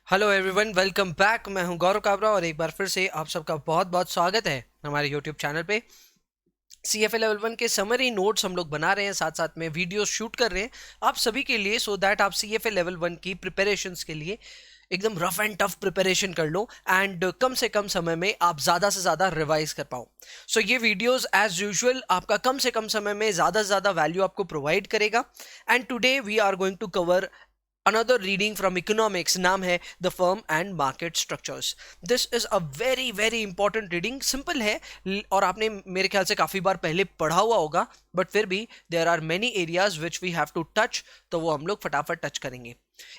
Hello everyone, welcome back. मैं हूं गौरव काबरा और एक बार फिर से आप सबका बहुत बहुत स्वागत है हमारे यूट्यूब चैनल पे। CFA लेवल 1 के समरी नोट्स हम लोग बना रहे हैं, साथ साथ में वीडियोस शूट कर रहे हैं आप सभी के लिए, सो दैट आप CFA लेवल 1 की प्रिपरेशंस के लिए एकदम रफ एंड टफ प्रिपरेशन कर लो एंड कम से कम समय में आप ज़्यादा से ज़्यादा रिवाइज कर पाओ। सो ये वीडियोस एज यूजुअल आपका कम से कम समय में ज़्यादा से ज़्यादा वैल्यू आपको प्रोवाइड करेगा। And today we are going to cover another reading from economics, नाम है the firm and market structures. This is a very very important reading. Simple है और आपने मेरे ख्याल से काफी बार पहले पढ़ा हुआ होगा, बट फिर भी there are many areas which we have to touch, तो वो हम लोग फटाफट टच करेंगे।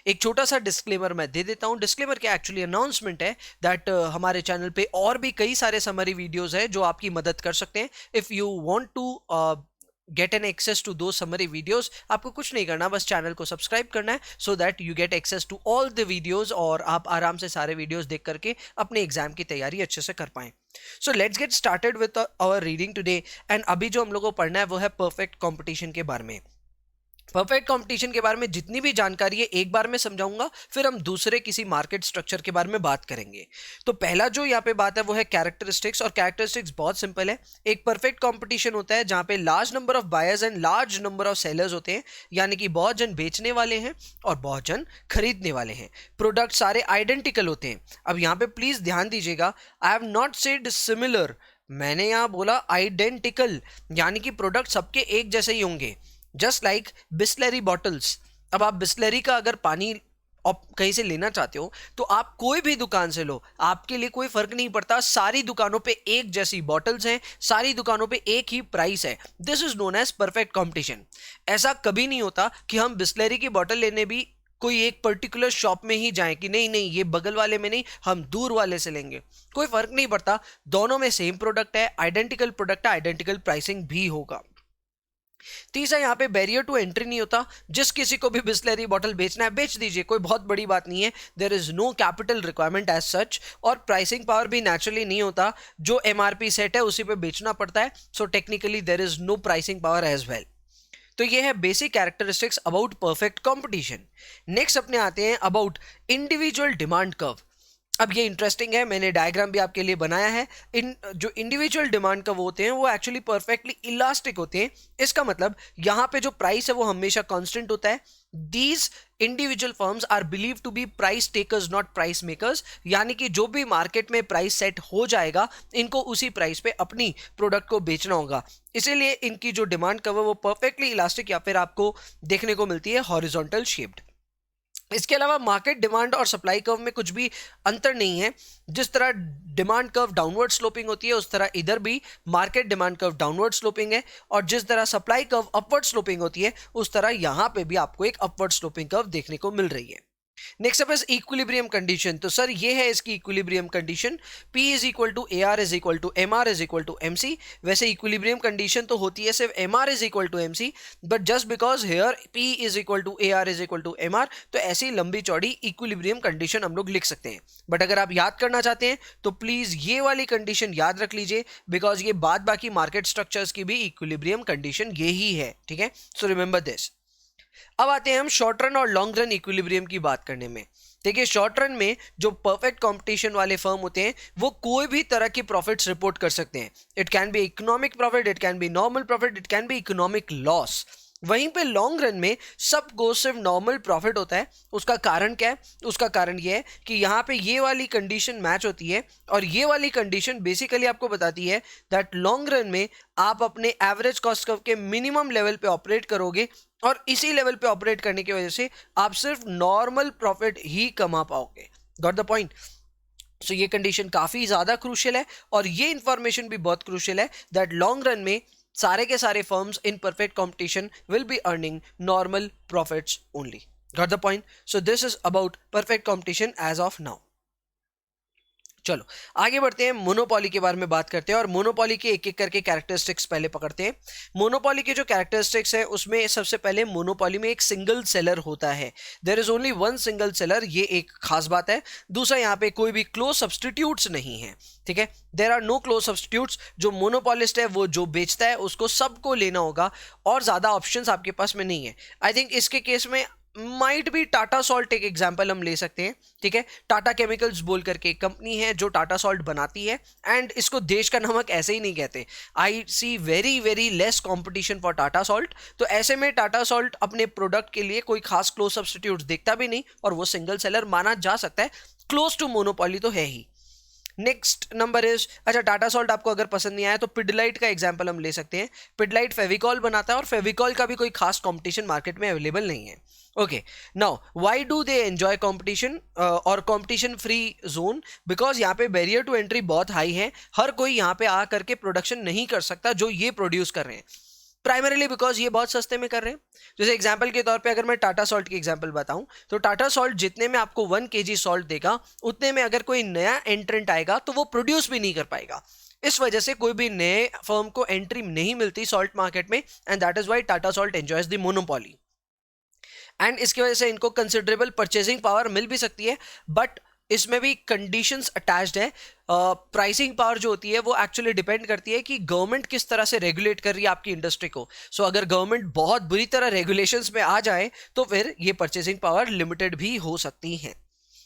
एक छोटा सा डिस्क्लेमर मैं दे देता हूं। डिस्क्लेमर क्या, एक्चुअली अनाउंसमेंट है दैट हमारे चैनल पे और भी कई सारे समरी वीडियोस हैं जो आपकी मदद कर सकते हैं। If you want to get an access to दो समरी वीडियोस, आपको कुछ नहीं करना, बस चैनल को सब्सक्राइब करना है so that you get access to all the videos और आप आराम से सारे वीडियोस देख करके अपने एग्जाम की तैयारी अच्छे से कर पाएं। So let's get started with our reading today. And अभी जो हम लोगों को पढ़ना है वो है परफेक्ट कंपटीशन के बारे में। परफेक्ट कंपटीशन के बारे में जितनी भी जानकारी है एक बार में समझाऊंगा, फिर हम दूसरे किसी मार्केट स्ट्रक्चर के बारे में बात करेंगे। तो पहला जो यहाँ पे बात है वो है कैरेक्टरिस्टिक्स, और कैरेक्टरिस्टिक्स बहुत सिंपल है। एक परफेक्ट कंपटीशन होता है जहां पे large number of buyers and large number of sellers होते हैं, यानी कि बहुत जन बेचने वाले हैं और बहुत जन खरीदने वाले हैं। प्रोडक्ट सारे आइडेंटिकल होते हैं। अब यहाँ पे प्लीज ध्यान दीजिएगा, I have not said similar, मैंने यहाँ बोला आइडेंटिकल, यानी कि प्रोडक्ट सबके एक जैसे ही होंगे। Just like Bisleri bottles. अब आप बिस्लरी का अगर पानी आप कहीं से लेना चाहते हो तो आप कोई भी दुकान से लो, आपके लिए कोई फर्क नहीं पड़ता, सारी दुकानों पे एक जैसी बॉटल्स हैं, सारी दुकानों पे एक ही प्राइस है। This is known as perfect competition. ऐसा कभी नहीं होता कि हम बिस्लरी की बॉटल लेने भी कोई एक पर्टिकुलर शॉप में ही जाएं कि नहीं नहीं ये बगल वाले में नहीं, हम दूर वाले से लेंगे। कोई फर्क नहीं पड़ता, दोनों में सेम प्रोडक्ट है, आइडेंटिकल प्रोडक्ट है, आइडेंटिकल प्राइसिंग भी होगा। तीसरा, यहाँ पे बैरियर टू एंट्री नहीं होता। जिस किसी को भी बिस्लरी बॉटल बेचना है बेच दीजिए, कोई बहुत बड़ी बात नहीं है। There is no capital requirement as such, और प्राइसिंग पावर भी नेचुरली नहीं होता। जो MRP सेट है उसी पे बेचना पड़ता है, so technically there is no pricing power as well. तो ये है basic characteristics about perfect competition. Next अपने आते हैं अबाउट इंडिविजुअल डिमांड कर्व। अब ये इंटरेस्टिंग है, मैंने डायग्राम भी आपके लिए बनाया है। इन जो इंडिविजुअल डिमांड कर्व होते हैं वो एक्चुअली परफेक्टली इलास्टिक होते हैं। इसका मतलब यहाँ पे जो प्राइस है वो हमेशा कांस्टेंट होता है। These individual firms are believe to be price takers not price makers, यानी कि जो भी मार्केट में प्राइस सेट हो जाएगा इनको उसी प्राइस पे अपनी प्रोडक्ट को बेचना होगा। इसीलिए इनकी जो डिमांड कर्व है वो परफेक्टली इलास्टिक या फिर आपको देखने को मिलती है हॉरिजॉन्टल शेप्ड। इसके अलावा मार्केट डिमांड और सप्लाई कर्व में कुछ भी अंतर नहीं है। जिस तरह डिमांड कर्व डाउनवर्ड स्लोपिंग होती है उस तरह इधर भी market demand curve downward sloping है, और जिस तरह सप्लाई कर्व अपवर्ड स्लोपिंग होती है उस तरह यहां पे भी आपको एक अपवर्ड स्लोपिंग कर्व देखने को मिल रही है। Next up is equilibrium condition. तो सर ये है इसकी equilibrium condition, P is equal to AR is equal to MR is equal to MC। वैसे इक्विलिब्रियम कंडीशन तो होती है सिर्फ MR is equal to MC, but just because here P is equal to AR is equal to MR, तो ऐसी लंबी चौड़ी equilibrium condition हम लोग लिख सकते हैं। बट अगर आप याद करना चाहते हैं तो प्लीज ये वाली कंडीशन याद रख लीजिए, बिकॉज ये बाद बाकी मार्केट स्ट्रक्चर्स की भी इक्विलिब्रियम कंडीशन यही है, ठीक है। So remember this. अब आते हैं हम शॉर्ट रन और लॉन्ग रन इक्विलिब्रियम की बात करने में। देखिए, शॉर्ट रन में जो परफेक्ट कंपटीशन वाले फर्म होते हैं वो कोई भी तरह की प्रॉफिट्स रिपोर्ट कर सकते हैं। It can be economic profit, it can be normal profit, it can be economic loss. वहीं पे लॉन्ग रन में सबको सिर्फ नॉर्मल प्रॉफिट होता है। उसका कारण क्या है? उसका कारण ये है कि यहाँ पे ये वाली कंडीशन मैच होती है, और ये वाली कंडीशन बेसिकली आपको बताती है दैट लॉन्ग रन में आप अपने एवरेज कॉस्ट कर्व के मिनिमम लेवल पे ऑपरेट करोगे, और इसी लेवल पे ऑपरेट करने की वजह से आप सिर्फ नॉर्मल प्रॉफिट ही कमा पाओगे। Got the point? सो ये कंडीशन काफी ज्यादा क्रूशियल है, और ये इंफॉर्मेशन भी बहुत क्रूशियल है दैट लॉन्ग रन में सारे के सारे firms in perfect competition will be earning normal profits only. Got the point? So this is about perfect competition as of now. चलो आगे बढ़ते हैं, मोनोपोली के बारे में बात करते हैं, और मोनोपोली के एक एक करके कैरेक्टरिस्टिक्स पहले पकड़ते हैं। मोनोपोली के जो कैरेक्टरिस्टिक्स है उसमें सबसे पहले मोनोपोली में एक सिंगल सेलर होता है। There is only one single seller, ये एक खास बात है। दूसरा, यहाँ पे कोई भी क्लोज सब्सटीट्यूट्स नहीं है, ठीक है। There are no close substitutes. जो मोनोपोलिस्ट है वो जो बेचता है उसको सबको लेना होगा, और ज्यादा ऑप्शंस आपके पास में नहीं है। आई थिंक इसके केस में माइट भी टाटा सॉल्ट एक एग्जांपल हम ले सकते हैं, ठीक है। टाटा केमिकल्स बोल करके एक कंपनी है जो टाटा सॉल्ट बनाती है, एंड इसको देश का नमक ऐसे ही नहीं कहते। I see very very less competition for Tata salt. तो ऐसे में टाटा सॉल्ट अपने प्रोडक्ट के लिए कोई खास क्लोज सब्स्टिट्यूट देखता भी नहीं, और वो सिंगल सेलर माना जा सकता है, क्लोज टू मोनोपोली तो है ही। नेक्स्ट नंबर इज, अच्छा टाटा सॉल्ट आपको अगर पसंद नहीं आया तो पिडलाइट का एग्जांपल हम ले सकते हैं। पिडलाइट फेविकॉल बनाता है, और फेविकॉल का भी कोई खास कंपटीशन मार्केट में अवेलेबल नहीं है। Okay, now why do they enjoy competition और कंपटीशन फ्री जोन? बिकॉज यहाँ पे बैरियर टू एंट्री बहुत हाई है, हर कोई यहाँ पे आ करके प्रोडक्शन नहीं कर सकता जो ये प्रोड्यूस कर रहे हैं, प्राइमरीली बिकॉज ये बहुत सस्ते में कर रहे हैं। जैसे एग्जांपल के तौर पे अगर मैं टाटा सॉल्ट की एग्जांपल बताऊं, तो टाटा सॉल्ट जितने में आपको 1 kg सॉल्ट देगा, उतने में अगर कोई नया एंट्रेंट आएगा तो वो प्रोड्यूस भी नहीं कर पाएगा। इस वजह से कोई भी नए फर्म को एंट्री नहीं मिलती सॉल्ट मार्केट में, and that is why Tata salt enjoys the monopoly. And इसकी वजह से इनको कंसिडरेबल परचेजिंग पावर मिल भी सकती है, बट इसमें भी कंडीशंस अटैच्ड है। प्राइसिंग पावर जो होती है वो एक्चुअली डिपेंड करती है कि गवर्नमेंट किस तरह से रेगुलेट कर रही है आपकी इंडस्ट्री को। सो अगर गवर्नमेंट बहुत बुरी तरह रेगुलेशंस में आ जाए तो फिर ये परचेसिंग पावर लिमिटेड भी हो सकती है।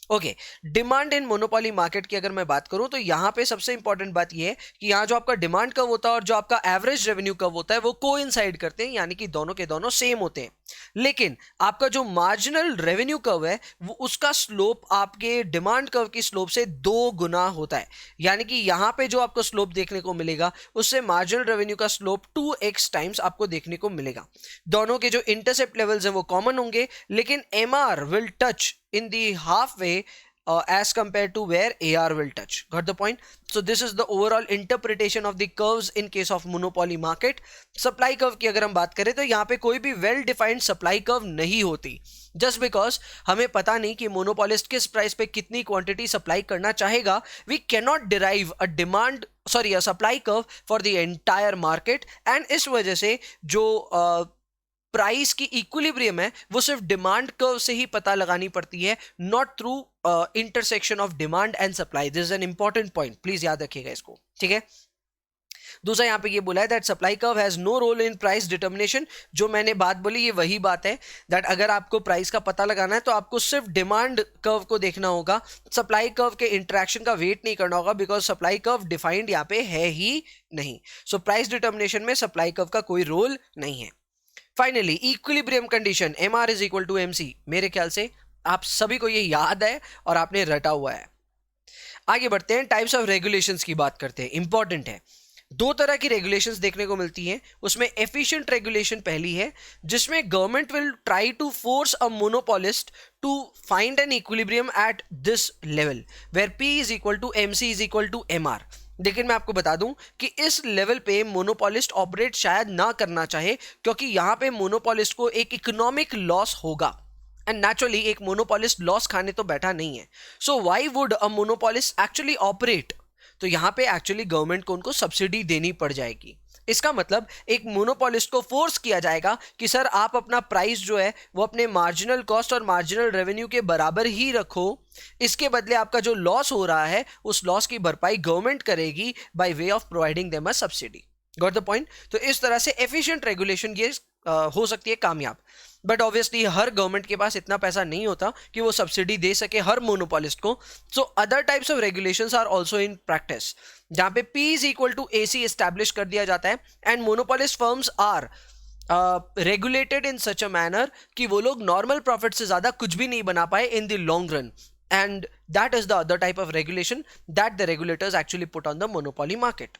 Okay, demand in monopoly market की अगर मैं बात करूं, तो यहां पे सबसे इंपॉर्टेंट बात यह है कि यहां जो आपका डिमांड कर्व होता है और जो आपका एवरेज रेवेन्यू कर्व होता है वो कोइंसाइड करते हैं, यानी कि दोनों के दोनों सेम होते हैं। लेकिन आपका जो मार्जिनल रेवेन्यू कर्व है वो उसका स्लोप आपके डिमांड कर्व की स्लोप से 2 गुना होता है, यानी कि यहां पे जो आपको स्लोप देखने को मिलेगा उससे मार्जिनल रेवेन्यू का स्लोप 2x टाइम्स आपको देखने को मिलेगा। दोनों के जो इंटरसेप्ट लेवल्स हैं वो कॉमन होंगे, लेकिन MR will touch in the halfway as compared to where AR will touch. Got the point? So this is the overall interpretation of the curves in case of monopoly market. Supply curve की अगर हम बात करें तो यहाँ पे कोई भी well defined supply curve नहीं होती, just because हमें पता नहीं कि monopolist किस प्राइस पे कितनी क्वांटिटी सप्लाई करना चाहेगा। We cannot derive a supply curve for the entire market, and इस वजह से जो प्राइस की इक्विलिब्रियम है वो सिर्फ डिमांड कर्व से ही पता लगानी पड़ती है, not through intersection of demand and supply. This is an important point, please याद रखिएगा इसको, ठीक है। दूसरा यहाँ पे ये बोला है that supply curve has no role in price determination. जो मैंने बात बोली ये वही बात है, दैट अगर आपको प्राइस का पता लगाना है तो आपको सिर्फ डिमांड कर्व को देखना होगा, सप्लाई कर्व के इंटरेक्शन का वेट नहीं करना होगा, बिकॉज सप्लाई कर्व डिफाइंड यहाँ पे है ही नहीं। सो प्राइस डिटर्मिनेशन में सप्लाई कर्व का कोई रोल नहीं है। Finally equilibrium condition MR is equal to MC, मेरे ख्याल से आप सभी को ये याद है और आपने रटा हुआ है। आगे बढ़ते हैं, टाइप्स ऑफ रेगुलेशंस की बात करते हैं, इंपॉर्टेंट है। 2 तरह की रेगुलेशंस देखने को मिलती हैं, उसमें एफिशिएंट रेगुलेशन पहली है, जिसमें government will try to force a monopolist to find an equilibrium at this level where P is equal to MC is equal to MR। लेकिन मैं आपको बता दूं कि इस लेवल पे मोनोपोलिस्ट ऑपरेट शायद ना करना चाहे, क्योंकि यहां पे मोनोपोलिस्ट को एक इकोनॉमिक लॉस होगा, एंड नेचुरली एक मोनोपोलिस्ट लॉस खाने तो बैठा नहीं है। So why would a monopolist actually operate? तो यहां पे एक्चुअली गवर्नमेंट को उनको सब्सिडी देनी पड़ जाएगी। इसका मतलब एक मोनोपोलिस्ट को फोर्स किया जाएगा कि सर आप अपना प्राइस जो है वो अपने मार्जिनल कॉस्ट और मार्जिनल रेवेन्यू के बराबर ही रखो, इसके बदले आपका जो लॉस हो रहा है उस लॉस की भरपाई गवर्नमेंट करेगी by way of providing them a subsidy. Got the point? तो इस तरह से एफिशिएंट रेगुलेशन ये हो सकती है कामयाब, बट ऑब्वियसली हर गवर्नमेंट के पास इतना पैसा नहीं होता कि वो सब्सिडी दे सके हर मोनोपोलिस्ट को। So other types of regulations are also in practice, जहां पे P is equal to AC establish कर दिया जाता है, and monopolist firms are regulated in such a manner कि वो लोग नॉर्मल प्रॉफिट से ज्यादा कुछ भी नहीं बना पाए इन the long run, and that is the other type of regulation that the regulators actually put on the monopoly market.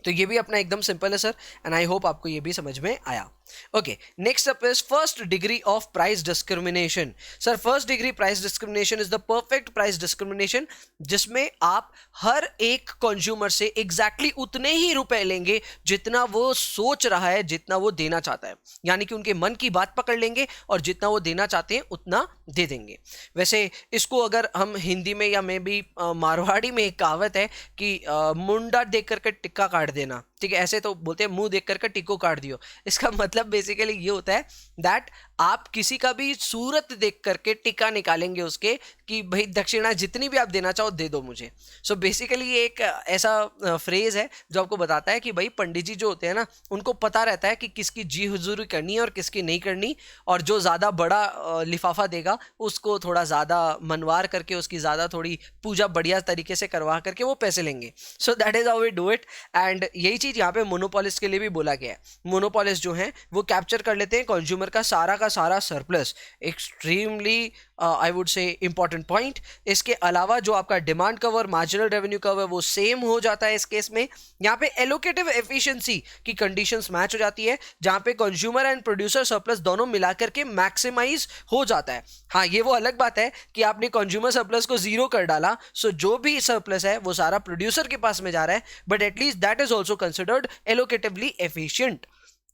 तो ये भी अपना एकदम सिंपल है सर, एंड आई होप आपको ये भी समझ में आया। Okay, next up is first degree of price discrimination. Sir first degree price discrimination is the perfect price discrimination, जिसमें आप हर एक कंज्यूमर से एग्जैक्टली उतने ही रुपए लेंगे जितना वो सोच रहा है, जितना वो देना चाहता है, यानी कि उनके मन की बात पकड़ लेंगे और जितना वो देना चाहते हैं उतना दे देंगे। वैसे इसको अगर हम हिंदी में या मे भी मारवाड़ी में एक कहावत है कि मुंडा देख करके टिक्का काट देना, ठीक है, ऐसे तो बोलते हैं मुंह देख करके टिक्को काट दियो। इसका मतलब बेसिकली ये होता है दैट आप किसी का भी सूरत देख करके टिक्का निकालेंगे उसके कि भाई दक्षिणा जितनी भी आप देना चाहो दे दो मुझे। सो बेसिकली ये एक ऐसा फ्रेज है जो आपको बताता है कि भाई पंडित जी जो होते हैं ना, उनको पता रहता है कि किसकी जी हुजूरी करनी है और किसकी नहीं करनी, और जो ज़्यादा बड़ा लिफाफा देगा उसको थोड़ा ज़्यादा मनवार करके उसकी ज़्यादा थोड़ी पूजा बढ़िया तरीके से करवा करके वो पैसे लेंगे। So that is how we do it. And यही चीज़ यहाँ पे मोनोपोलिस्ट के लिए भी बोला गया है। मोनोपोलिस्ट जो हैं वो कैप्चर कर लेते हैं कंज्यूमर का सारा surplus. Extremely I would say important point. इसके अलावा जो आपका demand cover, marginal revenue cover वो सेम हो जाता है इस केस में। यहाँ पे एलोकेटिव एफिशिएंसी की कंडीशंस मैच हो जाती है, जहां पे कंज्यूमर एंड प्रोड्यूसर सरप्लस दोनों मिलाकर के मैक्सिमाइज हो जाता है। हाँ, ये वो अलग बात है कि आपने कंज्यूमर सरप्लस को जीरो कर डाला, सो जो भी सरप्लस है वो सारा प्रोड्यूसर के पास में जा रहा है, but at least that is also considered allocatively efficient.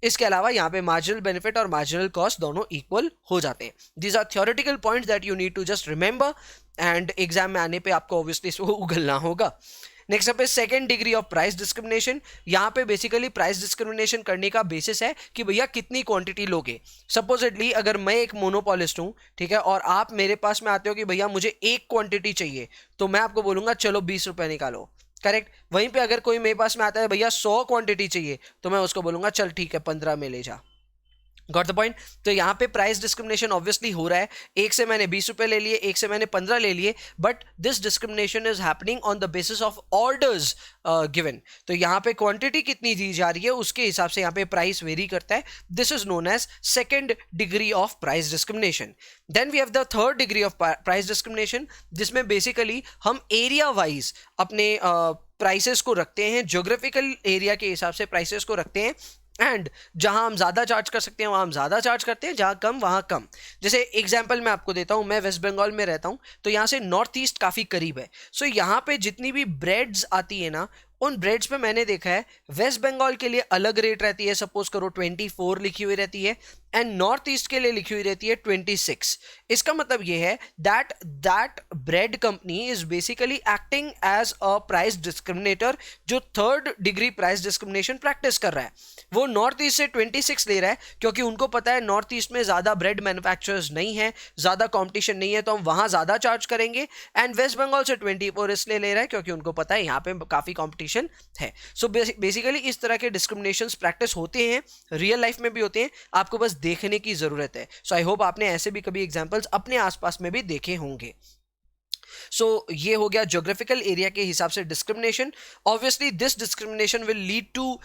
इसके अलावा यहाँ पे मार्जिनल बेनिफिट और मार्जिनल कॉस्ट दोनों इक्वल हो जाते हैं। These are theoretical points that you need to just remember, and exam में आने पे आपको ऑब्वियसली इसको उगलना होगा। नेक्स्ट अप है second degree of price discrimination. यहाँ पे बेसिकली प्राइस डिस्क्रिमिनेशन करने का बेसिस है कि भैया कितनी क्वांटिटी लोगे। सपोजिटली अगर मैं एक मोनोपोलिस्ट हूँ, ठीक है, और आप मेरे पास में आते हो कि भैया मुझे एक क्वांटिटी चाहिए, तो मैं आपको बोलूंगा चलो 20 रुपए निकालो, करेक्ट। वहीं पे अगर कोई मेरे पास में आता है भैया 100 क्वांटिटी चाहिए, तो मैं उसको बोलूंगा चल ठीक है 15 में ले जा। Got the point. तो यहाँ पे प्राइस डिस्क्रिमिनेशन ऑब्वियसली हो रहा है। एक से मैंने 20 रुपए ले लिए, एक से मैंने 15 ले लिए, but this discrimination is happening on the basis of orders given. तो यहाँ पे क्वांटिटी कितनी दी जा रही है उसके हिसाब से यहाँ पे प्राइस वेरी करता है। This is known as second degree of price discrimination. Then we have the third degree of price discrimination, जिसमें बेसिकली हम एरिया वाइज अपने प्राइसेस को रखते हैं, ज्योग्राफिकल एरिया के हिसाब से प्राइसेस को रखते हैं, एंड जहां हम ज्यादा चार्ज कर सकते हैं वहां हम ज्यादा चार्ज करते हैं, जहां कम वहां कम। जैसे एग्जांपल मैं आपको देता हूं, मैं वेस्ट बंगाल में रहता हूं, तो यहां से नॉर्थ ईस्ट काफी करीब है। सो यहां पे जितनी भी ब्रेड्स आती है ना, उन ब्रेड्स पे मैंने देखा है वेस्ट बंगाल के लिए अलग रेट रहती है, सपोज करो 24 लिखी हुई रहती है, एंड नॉर्थ ईस्ट के लिए लिखी हुई रहती है 26। इसका मतलब ये है that bread company is basically acting as a price discriminator, जो third degree price discrimination practice कर रहा है। वो नॉर्थ ईस्ट से 26 ले रहा है क्योंकि उनको पता है नॉर्थ ईस्ट में ज्यादा ब्रेड मैन्युफैक्चरर्स नहीं है, ज्यादा कॉम्पिटिशन नहीं है, तो हम वहां ज्यादा चार्ज करेंगे। एंड वेस्ट बंगाल से 24 इसलिए ले रहा है क्योंकि उनको पता है यहाँ पे काफी कॉम्पिटिशन है। सो बेसिकली इस तरह के डिस्क्रिमिनेशंस प्रैक्टिस होते हैं, रियल लाइफ में भी होते हैं, आपको बस देखने की जरूरत है। सो आई होप आपने ऐसे भी कभी एग्जांपल्स अपने आसपास में भी देखे होंगे। सो ये हो गया ज्योग्राफिकल एरिया के हिसाब से discrimination. Obviously this discrimination will lead to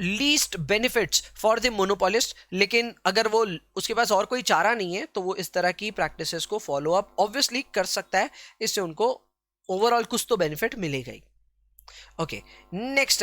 least benefits for the monopolist, लेकिन अगर वो उसके पास और कोई चारा नहीं है तो वो इस तरह की प्रैक्टिसेस को फॉलो अप ऑब्वियसली कर सकता है, इससे उनको ओवरऑल कुछ तो बेनिफिट मिलेगा ही। Okay, next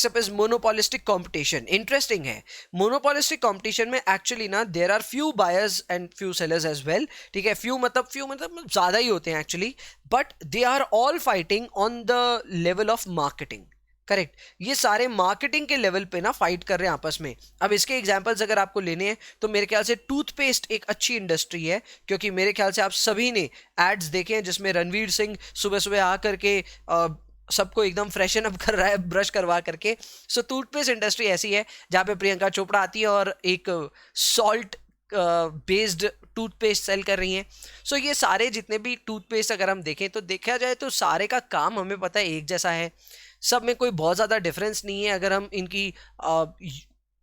up is monopolistic competition. Interesting है, मोनोपोलिस्टिक कंपटीशन में एक्चुअली ना there are few buyers and few sellers as well. ठीक है, फ्यू मतलब ज्यादा ही होते हैं actually, but they are all fighting on the level of marketing. Correct, ये सारे मार्केटिंग के लेवल पे ना फाइट कर रहे हैं आपस में। अब इसके एग्जांपल्स अगर आपको लेने हैं तो मेरे ख्याल से टूथपेस्ट एक अच्छी इंडस्ट्री है, क्योंकि मेरे ख्याल से आप सभी ने एड्स देखे हैं जिसमें रणवीर सिंह सुबह सुबह आकर के सबको एकदम फ्रेशन अप कर रहा है ब्रश करवा करके। सो टूथपेस्ट इंडस्ट्री ऐसी है जहाँ पे प्रियंका चोपड़ा आती है और एक सॉल्ट बेस्ड टूथपेस्ट सेल कर रही हैं। सो ये सारे जितने भी टूथपेस्ट अगर हम देखें तो देखा जाए तो सारे का काम हमें पता है एक जैसा है, सब में कोई बहुत ज़्यादा डिफरेंस नहीं है अगर हम इनकी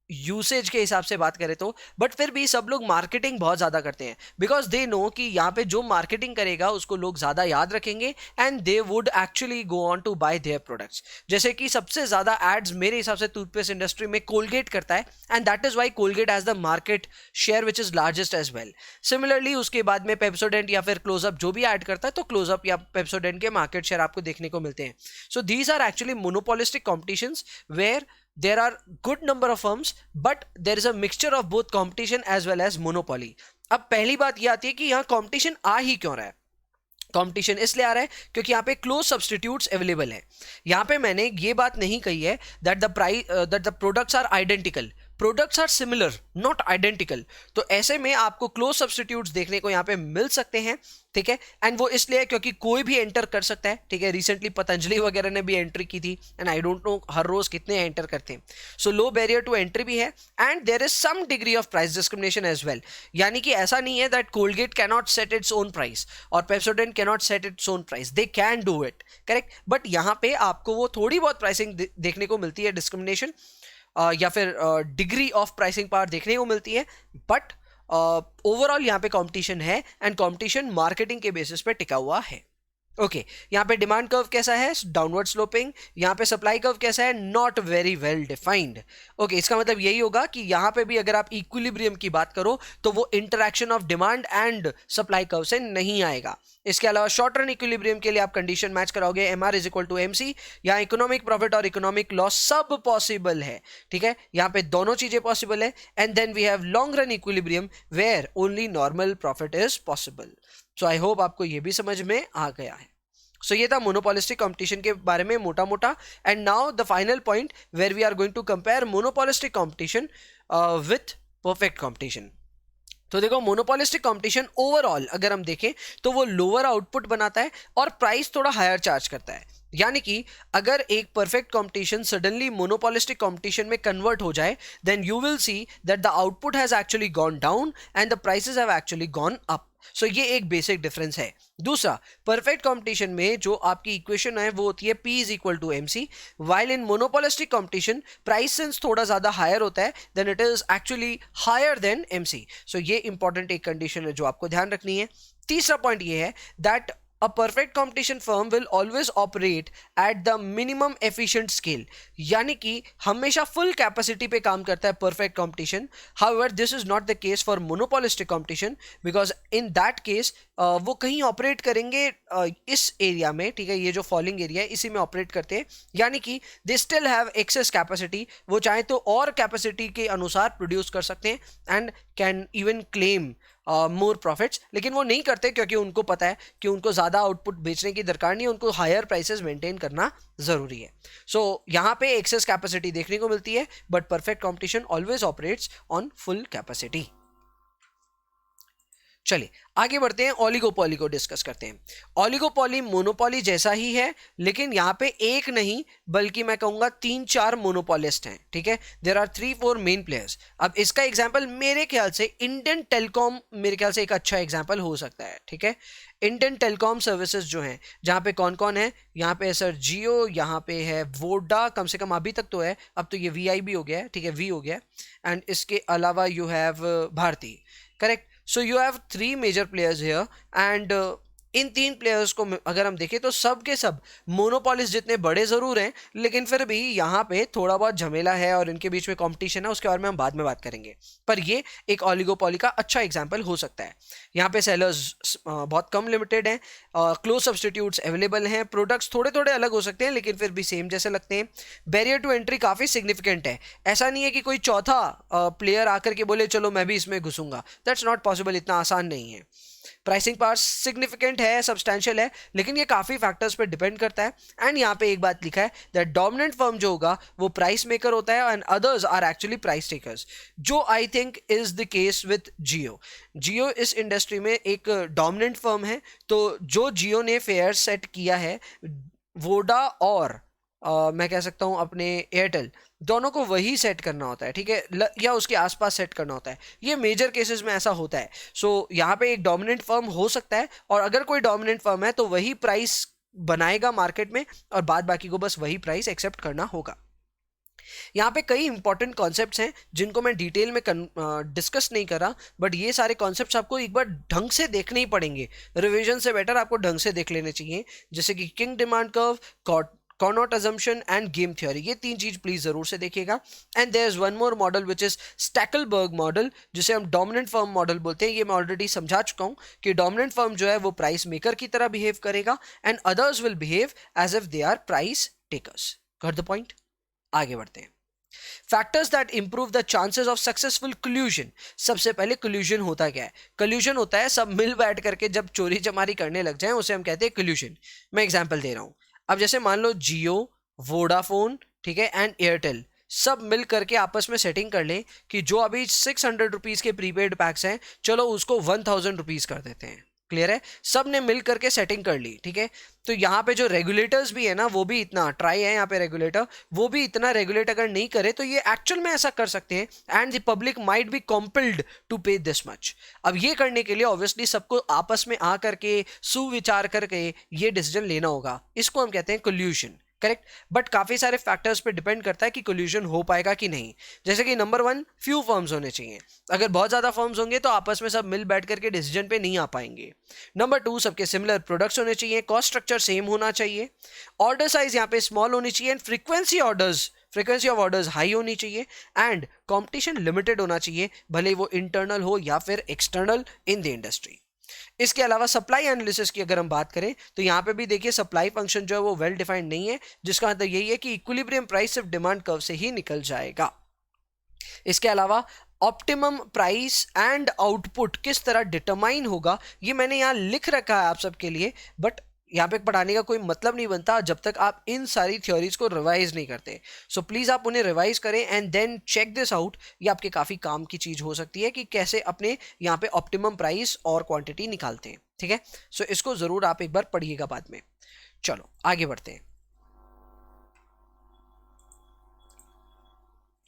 यूसेज के हिसाब से बात करें तो। बट फिर भी सब लोग मार्केटिंग बहुत ज़्यादा करते हैं, बिकॉज दे नो कि यहाँ पे जो मार्केटिंग करेगा उसको लोग ज़्यादा याद रखेंगे and they would actually go on to buy their products. जैसे कि सबसे ज़्यादा एड्स मेरे हिसाब से टूथपेस्ट इंडस्ट्री में कोलगेट करता है, and that is why Colgate has the market share which is largest as well. Similarly उसके बाद में पेप्सोडेंट या फिर क्लोजअप जो भी ऐड करता है तो क्लोजअप या पेप्सोडेंट के मार्केट शेयर आपको देखने को मिलते हैं। So these are actually monopolistic competitions where there are good number of firms but there is a mixture of both competition as well as monopoly। अब पहली बात ये आती है कि यहाँ कंपटीशन आ ही क्यों रहा है। कंपटीशन इसलिए आ रहा है क्योंकि यहाँ पे क्लोज सब्सटीट्यूट्स अवेलेबल है। यहाँ पे मैंने ये बात नहीं कही है that the products are identical, products are similar not identical, तो ऐसे में आपको क्लोज सब्स्टिट्यूट्स देखने को यहाँ पे मिल सकते हैं, ठीक है। एंड वो इसलिए क्योंकि कोई भी एंटर कर सकता है, ठीक है। रिसेंटली पतंजलि वगैरह ने भी एंट्री की थी, एंड आई डोंट नो हर रोज कितने एंटर करते हैं। So low barrier to entry भी है, and there is some degree of price discrimination as well. यानी कि ऐसा नहीं है that Colgate can not set its own price और Pepsodent can not set its own price, they can do it, correct. But यहाँ पे आपको वो थोड़ी बहुत प्राइसिंग देखने को मिलती है, डिस्क्रिमिनेशन या फिर डिग्री ऑफ प्राइसिंग पावर देखने को मिलती है, बट ओवरऑल यहाँ पे कंपटीशन है, एंड कंपटीशन मार्केटिंग के बेसिस पे टिका हुआ है। ओके, यहाँ पे डिमांड कर्व कैसा है, डाउनवर्ड स्लोपिंग। यहाँ पे सप्लाई कर्व कैसा है, not very well defined. Okay, इसका मतलब यही होगा कि यहाँ पे भी अगर आप इक्विलिब्रियम की बात करो तो वो interaction of demand and supply curve से नहीं आएगा। इसके अलावा शॉर्ट रन इक्विलिब्रियम के लिए आप कंडीशन मैच कराओगे, MR is equal to MC। यहाँ इकोनॉमिक प्रॉफिट और इकोनॉमिक लॉस सब पॉसिबल है, ठीक है। यहाँ पे दोनों चीजें पॉसिबल है। And then we have long run equilibrium where only normal profit is possible. So I hope आपको ये भी समझ में आ गया है। सो ये था मोनोपोलिस्टिक कंपटीशन के बारे में मोटा मोटा। And now the final point where we are going to compare monopolistic competition with perfect competition. तो देखो, मोनोपोलिस्टिक कंपटीशन ओवरऑल अगर हम देखें तो वो लोअर आउटपुट बनाता है और प्राइस थोड़ा हायर चार्ज करता है। यानी कि अगर एक perfect competition suddenly monopolistic competition में कन्वर्ट हो जाए, then you will see that the output has actually gone down and the prices have actually gone up. So ये एक बेसिक डिफरेंस है। दूसरा, परफेक्ट कंपटीशन में जो आपकी इक्वेशन है वो होती है P is equal to MC, while in monopolistic competition price since थोड़ा ज्यादा हायर होता है then it is actually higher than MC। So ये इंपॉर्टेंट एक कंडीशन है जो आपको ध्यान रखनी है। तीसरा पॉइंट ये है that a perfect competition firm will always operate at the minimum efficient scale, यानी कि हमेशा फुल कैपेसिटी पे काम करता है perfect competition। however this is not the case for monopolistic competition because in that case वो कहीं ऑपरेट करेंगे इस एरिया में, ठीक है। ये जो फॉलिंग एरिया है इसी में ऑपरेट करते हैं, यानी कि they still have access capacity. वो चाहे तो और कैपेसिटी के अनुसार प्रोड्यूस कर सकते हैं and can even claim more profits, लेकिन वो नहीं करते क्योंकि उनको पता है कि उनको ज़्यादा आउटपुट बेचने की दरकार नहीं है, उनको हायर प्राइसेस मेंटेन करना ज़रूरी है। सो यहाँ पे एक्सेस कैपेसिटी देखने को मिलती है, but perfect competition always operates on full capacity. चलिए आगे बढ़ते हैं, ओलिगोपोली को डिस्कस करते हैं। ओलिगोपोली मोनोपोली जैसा ही है, लेकिन यहाँ पे एक नहीं बल्कि मैं कहूँगा 3-4 मोनोपोलिस्ट हैं, ठीक है। There are 3-4 main players. अब इसका एग्जांपल मेरे ख्याल से इंडियन टेलीकॉम मेरे ख्याल से एक अच्छा एग्जांपल हो सकता है, ठीक है। इंडियन टेलीकॉम सर्विसेज जो हैं, जहाँ पे कौन कौन है, यहाँ पे है सर जियो, यहाँ पे है वोडा, कम से कम अभी तक तो है, अब तो ये VI भी हो गया है, ठीक है, V हो गया है। एंड इसके अलावा you have Bharti, correct. So you have 3 major players here and इन 3 प्लेयर्स को अगर हम देखें तो सब के सब मोनोपोलिस जितने बड़े जरूर हैं, लेकिन फिर भी यहाँ पे थोड़ा बहुत झमेला है और इनके बीच में कंपटीशन है, उसके बारे में हम बाद में बात करेंगे। पर ये एक ओलिगोपोली का अच्छा एग्जांपल हो सकता है। यहाँ पे सेलर्स बहुत कम लिमिटेड हैं, क्लोज सब्स्टिट्यूट्स अवेलेबल हैं, प्रोडक्ट्स थोड़े थोड़े अलग हो सकते हैं लेकिन फिर भी सेम जैसे लगते हैं। बैरियर टू एंट्री काफ़ी सिग्निफिकेंट है, ऐसा नहीं है कि कोई चौथा प्लेयर आकर के बोले चलो मैं भी इसमें घुसूंगा, दैट्स नॉट पॉसिबल, इतना आसान नहीं है। प्राइसिंग पावर सिग्निफिकेंट है, सब्सटैंशियल है, लेकिन ये काफ़ी फैक्टर्स पे डिपेंड करता है। एंड यहाँ पे एक बात लिखा है दैट डोमिनेंट फर्म जो होगा वो प्राइस मेकर होता है and others are actually price takers, जो I think is the case with Jio. Jio इस इंडस्ट्री में एक डोमिनेंट फर्म है, तो जो जियो ने फेयर सेट किया है, वोडा और मैं कह सकता हूँ अपने एयरटेल, दोनों को वही सेट करना होता है, ठीक है, या उसके आसपास सेट करना होता है। ये मेजर केसेस में ऐसा होता है। सो यहाँ पे एक डोमिनेंट फर्म हो सकता है, और अगर कोई डोमिनेंट फर्म है तो वही प्राइस बनाएगा मार्केट में और बाद बाकी को बस वही प्राइस एक्सेप्ट करना होगा। यहाँ पे कई इंपॉर्टेंट कॉन्सेप्ट्स हैं जिनको मैं डिटेल में डिस्कस नहीं कर रहा, बट ये सारे कॉन्सेप्ट्स आपको एक बार ढंग से देखने ही पड़ेंगे, रिवीजन से बेटर आपको ढंग से देख लेने चाहिए, जैसे कि kinked demand curve, Cournot assumption and game theory. ये 3 चीज प्लीज जरूर से देखिएगा। And there is one more model which is Stackelberg model, जिसे हम डोमिनेंट फर्म मॉडल बोलते हैं। ये मैं ऑलरेडी समझा चुका हूं कि डोमिनेंट फर्म जो है वो प्राइस मेकर की तरह बिहेव करेगा and others will behave as if they are price takers. Got the point? आगे बढ़ते हैं। Factors that improve the chances of successful collusion. सबसे पहले कोल्यूजन होता क्या है? कोल्यूजन होता है सब मिल बैठ करके जब चोरी चमारी करने लग जाए, उसे हम कहते हैं कोल्यूजन। मैं एग्जांपल दे रहा हूं। अब जैसे मान लो जियो, वोडाफोन, ठीक है, एंड एयरटेल सब मिल करके आपस में सेटिंग कर लें कि जो अभी 600 रुपीज के प्रीपेड पैक्स हैं, चलो उसको 1000 रुपीज कर देते हैं। क्लियर है? सब ने मिल करके सेटिंग कर ली, ठीक है। तो यहाँ पे जो रेगुलेटर्स भी है ना, वो भी इतना ट्राई है यहाँ पे रेगुलेटर, वो भी इतना रेगुलेट अगर नहीं करे तो ये एक्चुअल में ऐसा कर सकते हैं and the public might be compelled to pay this much. अब ये करने के लिए ऑब्वियसली सबको आपस में आ करके सुविचार करके ये डिसीजन लेना होगा। इसको हम कहते हैं कोल्यूशन, करेक्ट। बट काफी सारे फैक्टर्स पे डिपेंड करता है कि कोल्यूशन हो पाएगा कि नहीं। जैसे कि नंबर 1, फ्यू फर्म्स होने चाहिए। अगर बहुत ज्यादा फर्म्स होंगे तो आपस में सब मिल बैठ करके डिसीजन पे नहीं आ पाएंगे। नंबर 2, सबके सिमिलर प्रोडक्ट्स होने चाहिए, कॉस्ट स्ट्रक्चर सेम होना चाहिए, ऑर्डर साइज यहाँ पे स्मॉल होनी चाहिए and frequency of orders high होनी चाहिए एंड कंपटीशन लिमिटेड होना चाहिए, भले वो इंटरनल हो या फिर एक्सटर्नल इन द इंडस्ट्री। इसके अलावा सप्लाई एनालिसिस की अगर हम बात करें तो यहां पे भी देखिए सप्लाई फंक्शन जो है वो वेल डिफाइंड नहीं है, जिसका मतलब यही है कि इक्विलिब्रियम प्राइस सिर्फ डिमांड कर्व से ही निकल जाएगा। इसके अलावा ऑप्टिमम प्राइस एंड आउटपुट किस तरह डिटरमाइन होगा, ये मैंने यहां लिख रखा है आप सबके लिए, बट यहाँ पे पढ़ाने का कोई मतलब नहीं बनता जब तक आप इन सारी थ्योरीज को रिवाइज नहीं करते। सो प्लीज आप उन्हें रिवाइज करें and then check this out. ये आपके काफी काम की चीज हो सकती है कि कैसे अपने यहाँ पे ऑप्टिमम प्राइस और क्वांटिटी निकालते हैं, ठीक है। सो इसको जरूर आप एक बार पढ़िएगा बाद में। चलो आगे बढ़ते हैं।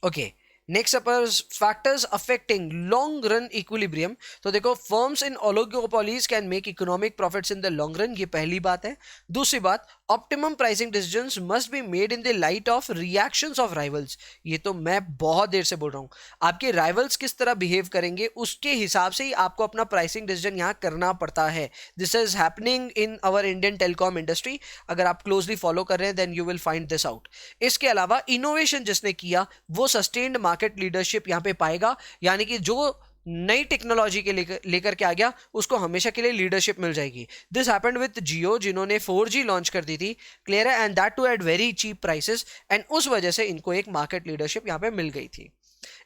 Okay, next factors affecting long run equilibrium. तो देखो, firms in oligopolies can make economic profits in the long run, ये पहली बात है। दूसरी बात, optimum pricing decisions must be made in the light of reactions of rivals. ये तो मैं बहुत देर से बोल रहा हूं, आपके राइवल्स किस तरह बिहेव करेंगे उसके हिसाब से ही आपको अपना प्राइसिंग डिसीजन यहां करना पड़ता है। This is happening in our Indian telecom industry. अगर आप क्लोजली फॉलो कर रहे हैं then you will find this out. इसके अलावा इनोवेशन जिसने किया वो सस्टेन्ड मार्केट लीडरशिप यहां पे पाएगा, यानी कि जो नई टेक्नोलॉजी के लेकर के आ गया उसको हमेशा के लिए लीडरशिप मिल जाएगी। दिस हैपेंड विद जियो, जिन्होंने 4G लॉन्च कर दी थी, क्लियर है, and that too at very cheap prices, and उस वजह से इनको एक मार्केट लीडरशिप यहां पे मिल गई थी।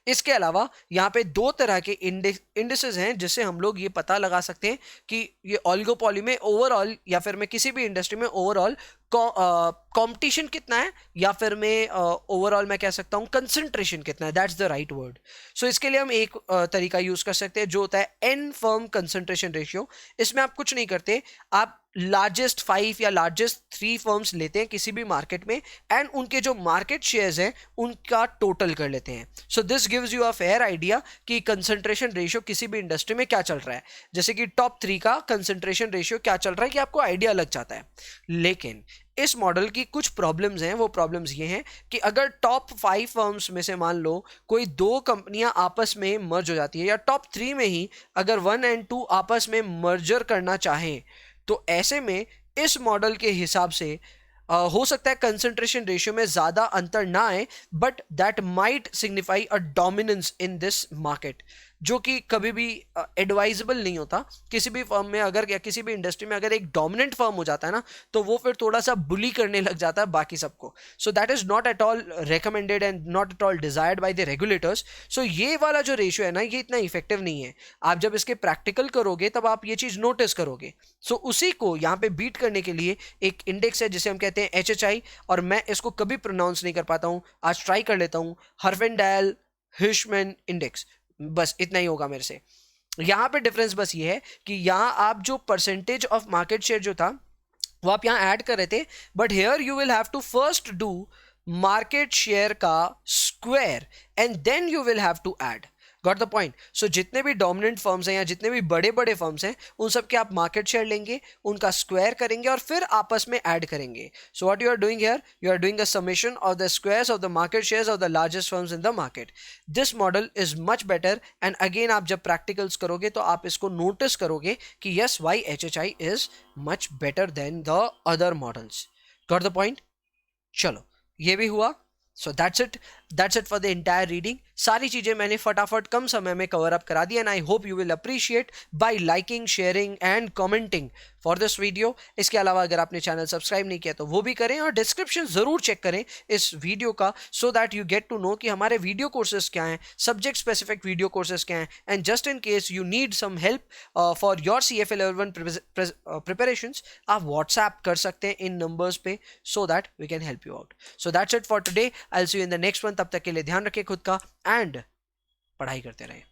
इसके अलावा यहाँ पे दो तरह के इंडिसेस हैं जिससे हम लोग ये पता लगा सकते हैं कि ये ऑलिगोपॉली में ओवरऑल या फिर मैं किसी भी इंडस्ट्री में ओवरऑल कंपटीशन कितना है या फिर मैं ओवरऑल मैं कह सकता हूँ कंसंट्रेशन कितना है, दैट्स द राइट वर्ड। सो इसके लिए हम एक तरीका यूज कर सकते हैं जो होता है एन फर्म कंसंट्रेशन रेशियो। इसमें आप कुछ नहीं करते, आप लार्जेस्ट 5 या लार्जेस्ट 3 फर्म्स लेते हैं किसी भी मार्केट में एंड उनके जो मार्केट शेयर्स हैं उनका टोटल कर लेते हैं। So this gives you a fair idea कि कंसंट्रेशन रेशियो किसी भी इंडस्ट्री में क्या चल रहा है। जैसे कि टॉप 3 का कंसंट्रेशन रेशियो क्या चल रहा है कि आपको आइडिया लग जाता है। लेकिन इस मॉडल की कुछ प्रॉब्लम्स हैं। वो प्रॉब्लम्स ये हैं कि अगर टॉप 5 फर्म्स में से मान लो कोई 2 कंपनियां आपस में मर्ज हो जाती है, या टॉप 3 में ही अगर 1 और 2 आपस में मर्जर करना चाहें, तो ऐसे में इस मॉडल के हिसाब से हो सकता है कंसंट्रेशन रेशियो में ज्यादा अंतर ना आए, but that might signify a dominance in this market, जो कि कभी भी एडवाइजेबल नहीं होता। किसी भी फर्म में अगर या किसी भी इंडस्ट्री में अगर एक डोमिनेंट फर्म हो जाता है ना, तो वो फिर थोड़ा सा बुली करने लग जाता है बाकी सबको। So that is not at all recommended and not at all desired by the regulators. सो ये वाला जो रेशियो है ना, ये इतना इफेक्टिव नहीं है। आप जब इसके प्रैक्टिकल करोगे तब आप ये चीज नोटिस करोगे। सो उसी को यहाँ पे बीट करने के लिए एक इंडेक्स है जिसे हम कहते हैं HHI, और मैं इसको कभी प्रोनाउंस नहीं कर पाता हूँ, आज ट्राई कर लेता हूँ, हर्विंडायल हिशमैन इंडेक्स। बस इतना ही होगा मेरे से। यहां पे डिफरेंस बस ये है कि यहां आप जो परसेंटेज ऑफ मार्केट शेयर जो था वो आप यहां ऐड कर रहे थे, but here you will have to first do market share का square and then you will have to add. Got the point. So जितने भी डोमिनेंट फर्म्स हैं या जितने भी बड़े बड़े फर्म्स हैं उन सब के आप मार्केट शेयर लेंगे, उनका स्क्वायर करेंगे और फिर आपस में ऐड करेंगे। So what you are doing here, you are doing a summation of the squares of the market shares of the largest firms in the market. This model is much better and again आप जब practicals करोगे तो आप इसको notice करोगे कि yes, why HHI is much better than the other models. Got the point. चलो ये भी हुआ। So that's it for the entire reading. सारी चीजें मैंने फटाफट कम समय में कवर अप करा दी and I hope you will appreciate by liking, sharing and commenting for this video. इसके अलावा अगर आपने चैनल सब्सक्राइब नहीं किया तो वो भी करें और डिस्क्रिप्शन जरूर चेक करें इस वीडियो का, so that you get to know कि हमारे वीडियो कोर्सेज क्या हैं, सब्जेक्ट स्पेसिफिक वीडियो कोर्सेज क्या हैं, and just in case you need some help for your CFA Level 1 preparations, आप व्हाट्सएप कर सकते हैं इन नंबर्स पे, so that we can help you out. So that's it for today. I will see you in the next one. तब तक के लिए ध्यान रखिए खुद का एंड पढ़ाई करते रहें।